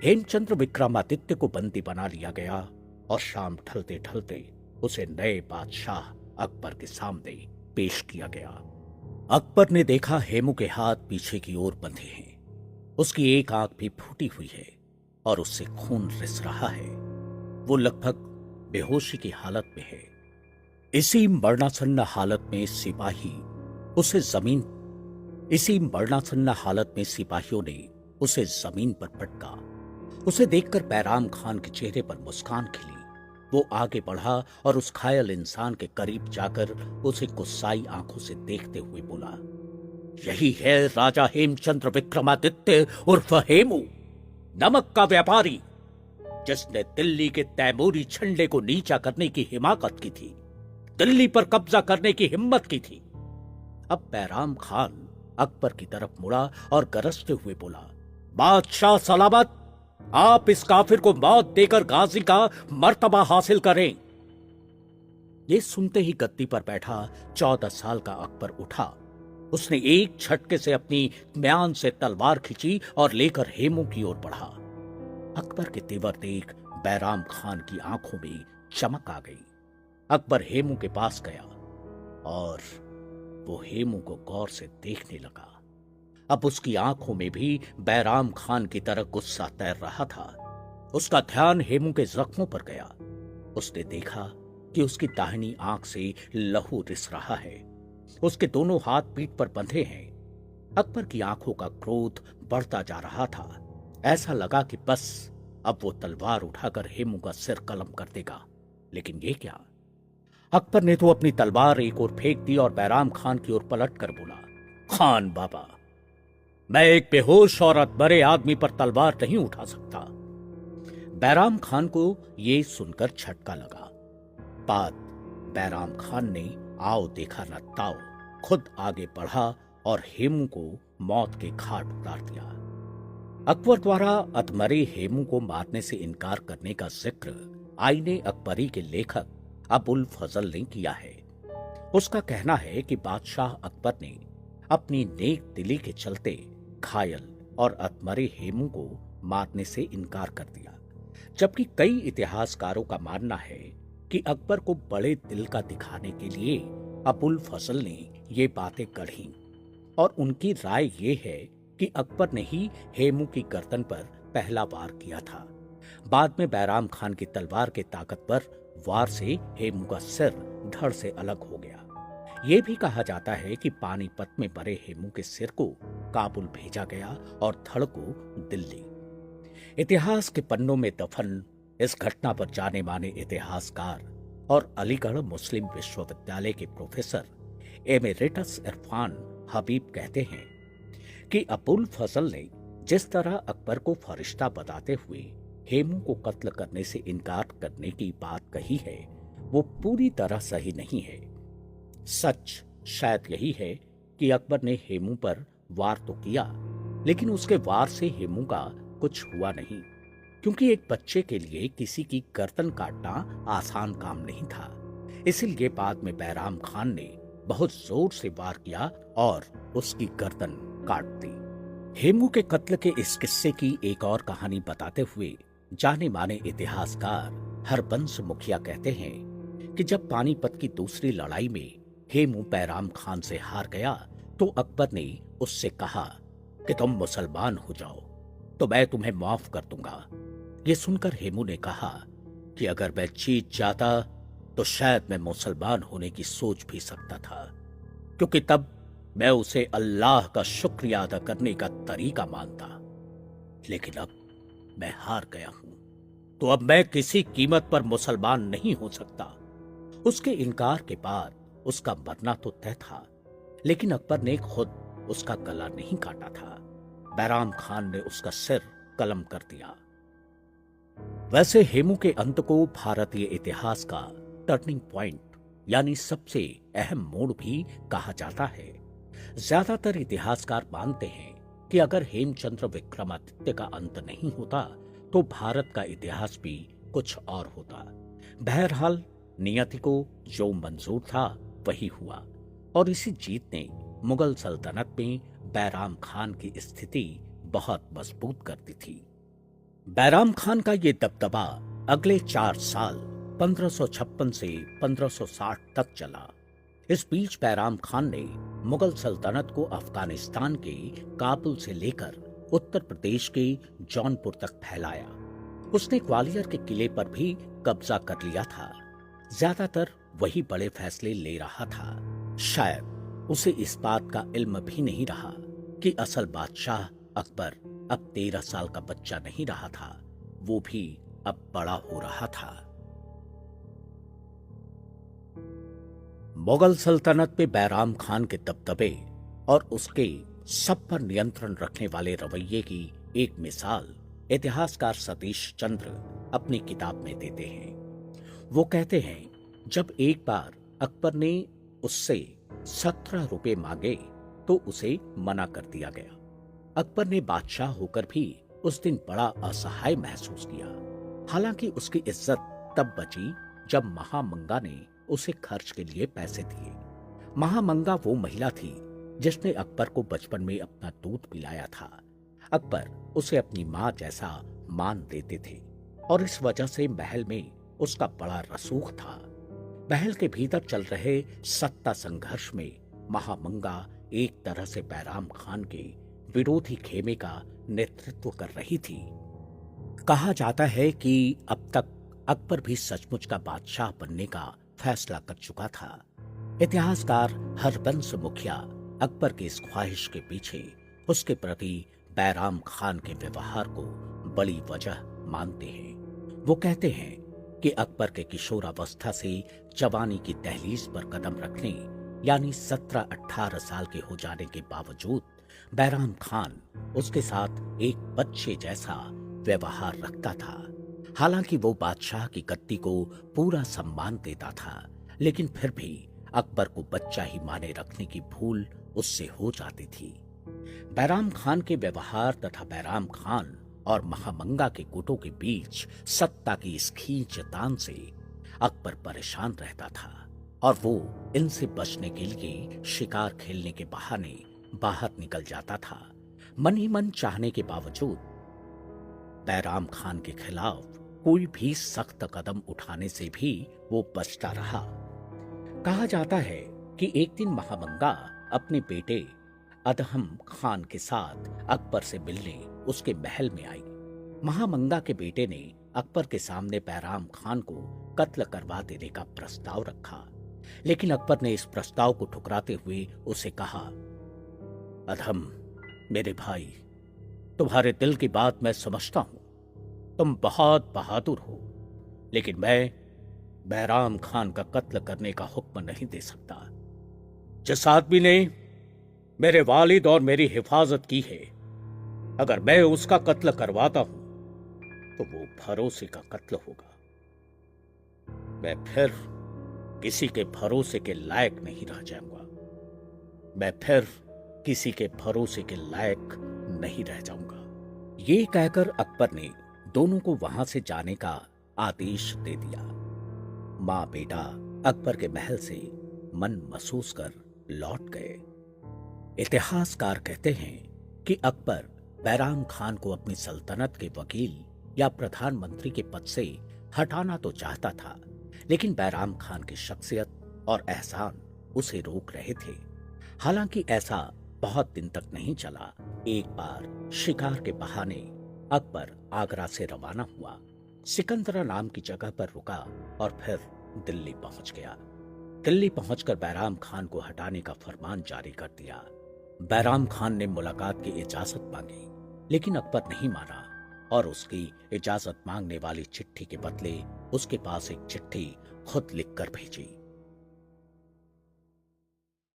हेमचंद्र विक्रमादित्य को बंदी बना लिया गया और शाम ढलते ढलते उसे नए बादशाह अकबर के सामने पेश किया गया। अकबर ने देखा हेमू के हाथ पीछे की ओर बंधे हैं, उसकी एक आंख भी फूटी हुई है और उससे खून रिस रहा है। वो लगभग बेहोशी की हालत में है। इसी मरणासन्न हालत में सिपाहियों ने उसे जमीन पर पटका। उसे देखकर बैराम खान के चेहरे पर मुस्कान खिली। वो आगे बढ़ा और उस घायल इंसान के करीब जाकर उसे गुस्साई आंखों से देखते हुए बोला, यही है राजा हेमचंद्र विक्रमादित्य उर्फ हेमू, नमक का व्यापारी, जिसने दिल्ली के तैमूरी झंडे को नीचा करने की हिमाकत की थी, दिल्ली पर कब्जा करने की हिम्मत की थी। अब बैराम खान अकबर की तरफ मुड़ा और गरजते हुए बोला, बादशाह सलामत, आप इस काफिर को मौत देकर गाजी का मर्तबा हासिल करें। ये सुनते ही गद्दी पर बैठा 14 साल का अकबर उठा। उसने एक झटके से अपनी म्यान से तलवार खींची और लेकर हेमू की ओर बढ़ा। अकबर के तेवर देख बैराम खान की आंखों में चमक आ गई। अकबर हेमू के पास गया और वो हेमू को गौर से देखने लगा। अब उसकी आंखों में भी बैराम खान की तरह गुस्सा तैर रहा था। उसका ध्यान हेमू के जख्मों पर गया। उसने देखा कि उसकी दाहिनी आंख से लहू रिस रहा है। उसके दोनों हाथ पीठ पर बंधे हैं। अकबर की आंखों का क्रोध बढ़ता जा रहा था। ऐसा लगा कि बस अब वो तलवार उठाकर हेमू का सिर कलम कर देगा। लेकिन ये क्या? अकबर ने तो अपनी तलवार एक ओर फेंक दी और बैराम खान की ओर पलट कर बोला, खान बाबा, मैं एक बेहोश और अधमरे आदमी पर तलवार नहीं उठा सकता। बैराम खान को यह सुनकर झटका लगा। बाद बैराम खान ने आओ देखा न ताओ खुद आगे बढ़ा और हेमू को मौत के घाट उतार दिया। अकबर द्वारा अधमरे हेमू को मारने से इनकार करने का जिक्र आईने अकबरी के लेखक अबुल फजल ने किया है। उसका कहना है कि बादशाह अकबर ने अपनी नेक दिली के चलते घायल और अधमरे हेमू को मारने से इनकार कर दिया, जबकि कई इतिहासकारों का मानना है कि अकबर को बड़े दिल का दिखाने के लिए अबुल फजल ने ये बातें गढ़ी और उनकी राय ये है कि अकबर ने ही हेमू की गर्दन पर पहला वार किया था। बाद में बैराम खान की तलवार के ताकतवर वार से हेमू का सिर धड़ से अलग हो गया। यह भी कहा जाता है कि पानीपत में मरे हेमू के सिर को काबुल भेजा गया और धड़ को दिल्ली। इतिहास के पन्नों में दफन इस घटना पर जाने माने इतिहासकार और अलीगढ़ मुस्लिम विश्वविद्यालय के प्रोफेसर एमेरिटस इरफान हबीब कहते हैं कि अबुल फजल ने जिस तरह अकबर को फरिश्ता बताते हुए हेमू को कत्ल करने से इनकार करने की बात कही है, वो पूरी तरह सही नहीं है। सच शायद यही है कि अकबर ने हेमू पर वार तो किया, लेकिन उसके वार से हेमू का कुछ हुआ नहीं, क्योंकि एक बच्चे के लिए किसी की गर्दन काटना आसान काम नहीं था। इसीलिए बाद में बैराम खान ने बहुत जोर से वार किया और उसकी गर्दन काट दी। हेमू के कत्ल के इस किस्से की एक और कहानी बताते हुए जाने माने इतिहासकार हरबंस मुखिया कहते हैं कि जब पानीपत की दूसरी लड़ाई में हेमू बैराम खान से हार गया तो अकबर ने उससे कहा कि तुम मुसलमान हो जाओ तो मैं तुम्हें माफ कर दूंगा। ये सुनकर हेमू ने कहा कि अगर मैं जीत जाता तो शायद मैं मुसलमान होने की सोच भी सकता था, क्योंकि तब मैं उसे अल्लाह का शुक्रिया अदा करने का तरीका मानता। लेकिन अब मैं हार गया हूं, तो अब मैं किसी कीमत पर मुसलमान नहीं हो सकता। उसके इनकार के बाद उसका मरना तो तय था, लेकिन अकबर ने खुद उसका गला नहीं काटा था। बैराम खान ने उसका सिर कलम कर दिया। वैसे हेमू के अंत को भारतीय इतिहास का टर्निंग पॉइंट यानी सबसे अहम मोड़ भी कहा जाता है। ज्यादातर इतिहासकार मानते हैं कि अगर हेमचंद्र विक्रमादित्य का अंत नहीं होता तो भारत का इतिहास भी कुछ और होता। बहरहाल नियति को जो मंजूर था वही हुआ और इसी जीत ने मुगल सल्तनत में बैराम खान की स्थिति बहुत मजबूत कर दी थी। बैराम खान का ये दबदबा अगले 4 साल 1556 से 1560 तक चला। इस बीच बैराम खान ने मुगल सल्तनत को अफगानिस्तान के काबुल से लेकर उत्तर प्रदेश के जौनपुर तक फैलाया। उसने ग्वालियर के किले पर भी कब्जा कर लिया था। ज्यादातर वही बड़े फैसले ले रहा था। शायद उसे इस बात का इल्म भी नहीं रहा कि असल बादशाह अकबर अब 13 साल का बच्चा नहीं रहा था, वो भी अब बड़ा हो रहा था। मुगल सल्तनत में बैराम खान के दबदबे और उसके सब पर नियंत्रण रखने वाले रवैये की एक मिसाल इतिहासकार सतीश चंद्र अपनी किताब में देते हैं। वो कहते हैं, जब एक बार अकबर ने उससे 17 रुपए मांगे तो उसे मना कर दिया गया। अकबर ने बादशाह होकर भी उस दिन बड़ा असहाय महसूस किया। हालांकि उसकी इज्जत तब बची जब महामंगा ने उसे खर्च के लिए पैसे दिए। महामंगा वो महिला थी जिसने अकबर को बचपन में अपना दूध पिलाया था। अकबर उसे अपनी मां जैसा मान देते थे और इस वजह से महल में उसका बड़ा रसूख था। महल के भीतर चल रहे सत्ता संघर्ष में महामंगा एक तरह से बैराम खान के विरोधी खेमे का नेतृत्व कर रही थी। कहा जाता है कि अब तक अकबर भी सचमुच का बादशाह बनने का फैसला कर चुका था। इतिहासकार हरबंस मुखिया अकबर की इस ख्वाहिश के पीछे उसके प्रति बैराम खान के व्यवहार को बड़ी वजह मानते हैं। वो कहते हैं कि अकबर के किशोरावस्था से जवानी की दहलीज पर कदम रखने यानी 17-18 साल के हो जाने के बावजूद बैराम खान उसके साथ एक बच्चे जैसा व्यवहार रखता था। हालांकि वो बादशाह की गद्दी को पूरा सम्मान देता था, लेकिन फिर भी अकबर को बच्चा ही माने रखने की भूल उससे हो जाती थी। बैराम खान के व्यवहार तथा बैराम खान और महामंगा के गुटों के बीच सत्ता की इस खींचतान से अकबर परेशान रहता था और वो इनसे बचने के लिए शिकार खेलने के बहाने बाहर निकल जाता था। मन ही मन चाहने के बावजूद बैराम खान के खिलाफ कोई भी सख्त कदम उठाने से भी वो बचता रहा। कहा जाता है कि एक दिन महामंगा अपने बेटे अदहम खान के साथ अकबर से मिलने उसके महल में आई। महामंगा के बेटे ने अकबर के सामने बैराम खान को कत्ल करवा देने का प्रस्ताव रखा, लेकिन अकबर ने इस प्रस्ताव को ठुकराते हुए उसे कहा, अधम मेरे भाई, तुम्हारे दिल की बात मैं समझता हूं। तुम बहुत बहादुर हो, लेकिन मैं बैराम खान का कत्ल करने का हुक्म नहीं दे सकता। जिस आदमी ने मेरे वालिद और मेरी हिफाजत की है, अगर मैं उसका कत्ल करवाता हूं तो वो भरोसे का कत्ल होगा। मैं फिर किसी के भरोसे के लायक नहीं रह जाऊंगा। मैं फिर किसी के भरोसे के लायक नहीं रह जाऊंगा। ये कहकर अकबर ने दोनों को वहां से जाने का आदेश दे दिया। मां बेटा अकबर के महल से मन महसूस कर लौट गए। इतिहासकार कहते हैं कि अकबर बैराम खान को अपनी सल्तनत के वकील या प्रधानमंत्री के पद से हटाना तो चाहता था, लेकिन बैराम खान की शख्सियत और एहसान उसे रोक रहे थे। हालांकि ऐसा बहुत दिन तक नहीं चला। एक बार शिकार के बहाने अकबर आगरा से रवाना हुआ, सिकंदरा नाम की जगह पर रुका और फिर दिल्ली पहुंच गया। दिल्ली पहुंचकर बैराम खान को हटाने का फरमान जारी कर दिया। बैराम खान ने मुलाकात की इजाजत मांगी, लेकिन अकबर नहीं माना और उसकी इजाजत मांगने वाली चिट्ठी के बदले उसके पास एक चिट्ठी खुद लिखकर भेजी।